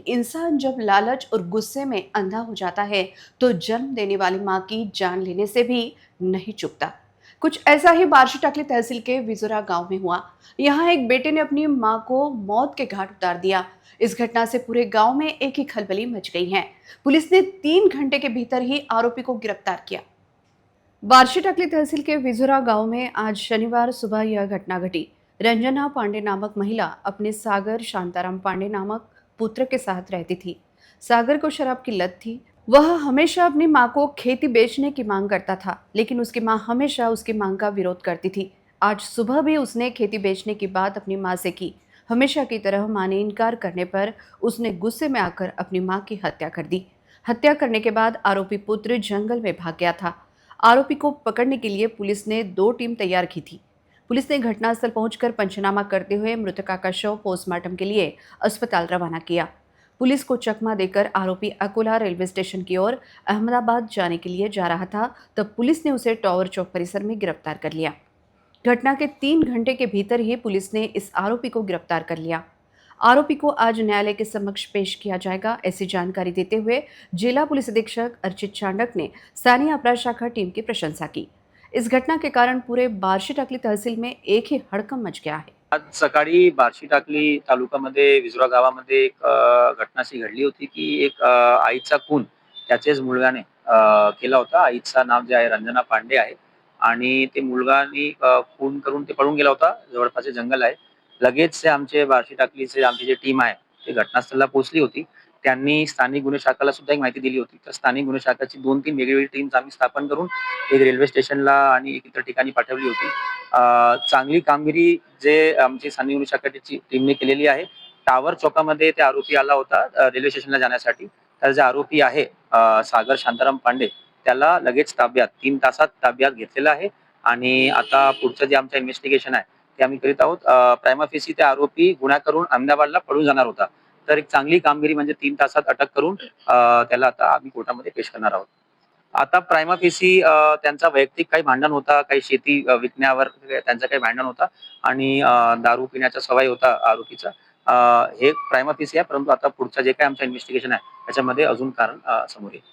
इंसान जब लालच और गुस्से में अंधा हो जाता है तो जन्म देने वाली माँ की जान लेने से भी नहीं चूकता। कुछ ऐसा ही बार्शी टाकली तहसील के विजुरा गांव में हुआ। यहाँ एक बेटे ने अपनी माँ को मौत के घाट उतार दिया। इस घटना से पूरे गांव में एक ही खलबली मच गई है। पुलिस ने 3 घंटे के भीतर ही आरोपी को गिरफ्तार किया। बार्शी टाकली तहसील के विजुरा गांव में आज शनिवार सुबह यह घटना घटी। रंजना पांडे नामक महिला अपने सागर शांताराम पांडे नामक पुत्र के साथ रहती थी। सागर को शराब की लत थी। वह हमेशा अपनी मां को खेती बेचने की मांग करता था, लेकिन उसकी मां हमेशा उसकी मांग का विरोध करती थी। आज सुबह भी उसने खेती बेचने की बात अपनी मां से की। हमेशा की तरह मां ने इनकार करने पर उसने गुस्से में आकर अपनी मां की हत्या कर दी। हत्या करने के बाद आरोपी पुत्र जंगल में भाग गया था। आरोपी को पकड़ने के लिए पुलिस ने 2 टीम तैयार की थी। पुलिस ने घटनास्थल पहुंचकर पंचनामा करते हुए मृतका का शव पोस्टमार्टम के लिए अस्पताल रवाना किया। पुलिस को चकमा देकर आरोपी अकोला रेलवे स्टेशन की ओर अहमदाबाद जाने के लिए जा रहा था, तब पुलिस ने उसे टावर चौक परिसर में गिरफ्तार कर लिया। घटना के 3 घंटे के भीतर ही पुलिस ने इस आरोपी को गिरफ्तार कर लिया। आरोपी को आज न्यायालय के समक्ष पेश किया जाएगा, ऐसी जानकारी देते हुए जिला पुलिस अधीक्षक अर्चित चांडक ने स्थानीय अपराध शाखा टीम की प्रशंसा की। इस घटना के कारण पूरे बार्शी टाकली तहसील में एक ही हड़कंप मच गया है। आज सकाळी बार्शी टाकली तालुक्यामध्ये विजुरा गावामध्ये एक घटना अशी घडली होती की एक आईचा खून त्याचेच मुलगाने केला होता. आईचं नाव जे आहे रंजना पांडे आहे आणि ते मुलगाने खून करून ते पळून गेला होता. जवळपासचे जंगल आहे. लगेच ते आमचे बार्शी टाकलीचे आमची जी टीम आहे ती घटनास्थळाला पोहोचली होती. त्यांनी स्थानिक गुन्हे शाखेला सुद्धा एक माहिती दिली होती. तर स्थानिक गुन्हे शाखेची 2-3 वेगवेगळी टीम्स आम्ही स्थापन करून एक रेल्वे स्टेशनला आणि एक इतर ठिकाणी पाठवली होती. चांगली कामगिरी जे आमची स्थानिक गुन्हे शाखेची टीमने केलेली आहे. टावर चौकामध्ये ते आरोपी आला होता रेल्वे स्टेशनला जाण्यासाठी. तर जे आरोपी आहे सागर शांताराम पांडे त्याला लगेच ताब्यात 3 तासात ताब्यात घेतलेलं आहे आणि आता पुढचं जे आमचं इन्व्हेस्टिगेशन आहे ते आम्ही करीत आहोत. प्रायमा फेसी ते आरोपी गुन्हा करून अहमदाबादला पळून जाणार होता. तर एक चांगली कामगिरी म्हणजे 3 तासात अटक करून त्याला आता आम्ही कोर्टामध्ये पेश करणार आहोत. आता प्रायमा फेसी त्यांचा वैयक्तिक काही भांडण होता, काही शेती विकण्यावर त्यांचं काही भांडण होता आणि दारू पिण्याचा सवय होता आरोपीचा. हे प्रायमा फेसी आहे, परंतु आता पुढचं जे काही आमचं इन्व्हेस्टिगेशन आहे त्याच्यामध्ये अजून कारण समोर येईल.